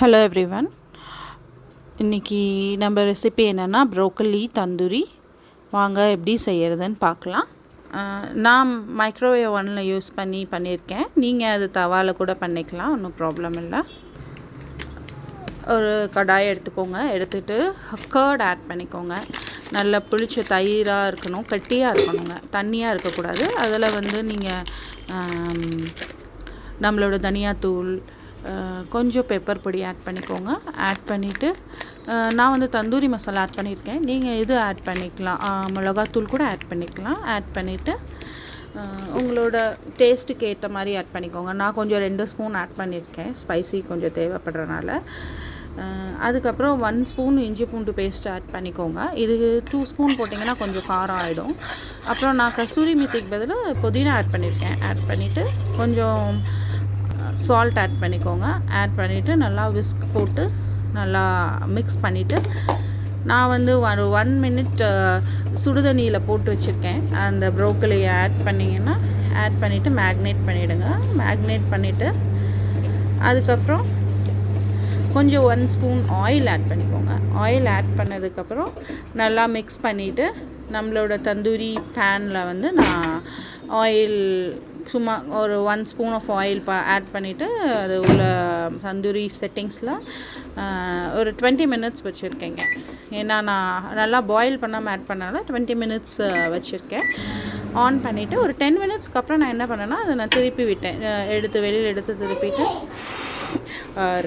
Hello everyone. இன்றைக்கி நம்ம recipe என்னென்னா ப்ரோக்கலி தந்தூரி. வாங்க எப்படி செய்கிறதுன்னு பார்க்கலாம். நான் மைக்ரோவேவ் ஓவனில் யூஸ் பண்ணியிருக்கேன். நீங்கள் அது தவாவில் கூட பண்ணிக்கலாம், ஒன்றும் ப்ராப்ளம் இல்லை. ஒரு கடாயை எடுத்துக்கோங்க. எடுத்துகிட்டு கர்ட் ஆட் பண்ணிக்கோங்க. நல்லா புளிச்ச தயிராக இருக்கணும், கட்டியாக இருக்கணுங்க, தண்ணியாக இருக்கக்கூடாது. அதில் நீங்கள் நம்மளோட தனியாத்தூள், கொஞ்சம் பெப்பர் பொடி ஆட் பண்ணிக்கோங்க. ஆட் பண்ணிவிட்டு நான் தந்தூரி மசாலா ஆட் பண்ணியிருக்கேன். நீங்கள் இது ஆட் பண்ணிக்கலாம், மிளகாத்தூள் கூட ஆட் பண்ணிக்கலாம். ஆட் பண்ணிவிட்டு உங்களோட டேஸ்ட்டுக்கு ஏற்ற மாதிரி ஆட் பண்ணிக்கோங்க. நான் கொஞ்சம் 2 ஸ்பூன் ஆட் பண்ணியிருக்கேன், ஸ்பைசி கொஞ்சம் தேவைப்படுறனால. அதுக்கப்புறம் 1 ஸ்பூன் இஞ்சி பூண்டு பேஸ்ட் ஆட் பண்ணிக்கோங்க. இது 2 ஸ்பூன் போட்டிங்கன்னா கொஞ்சம் காரம் ஆகிடும். அப்புறம் நான் கஸ்தூரி மேத்திக்கு பதிலாக புதினா ஆட் பண்ணியிருக்கேன். ஆட் பண்ணிவிட்டு கொஞ்சம் சால்ட் ஆட் பண்ணிக்கோங்க. ஆட் பண்ணிவிட்டு நல்லா விஸ்க் போட்டு நல்லா மிக்ஸ் பண்ணிவிட்டு நான் ஒரு 1 மினிட் சுடுதண்ணியில் போட்டு வச்சுருக்கேன். அந்த ப்ரோக்கலியை ஆட் பண்ணிங்கன்னா ஆட் பண்ணிவிட்டு மேக்னேட் பண்ணிவிடுங்க. மேக்னேட் பண்ணிவிட்டு அதுக்கப்புறம் கொஞ்சம் 1 ஸ்பூன் ஆயில் ஆட் பண்ணிக்கோங்க. ஆயில் ஆட் பண்ணதுக்கப்புறம் நல்லா மிக்ஸ் பண்ணிவிட்டு நம்மளோட தந்தூரி பேனில் நான் ஆயில் சும்மா ஒரு 1 ஸ்பூன் ஆஃப் ஆயில் ஆட் பண்ணிவிட்டு அது உள்ள தந்தூரி செட்டிங்ஸில் ஒரு 20 மினிட்ஸ் வச்சுருக்கேங்க. ஏன்னா நான் நல்லா பாயில் பண்ணாமல் ஆட் பண்ணால 20 மினிட்ஸ் வச்சுருக்கேன். ஆன் பண்ணிவிட்டு ஒரு 10 மினிட்ஸ்க்கு அப்புறம் நான் என்ன பண்ணேன்னா அதை நான் திருப்பி விட்டேன். வெளியில் எடுத்து திருப்பிட்டு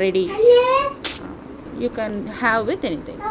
ready. You can have with anything.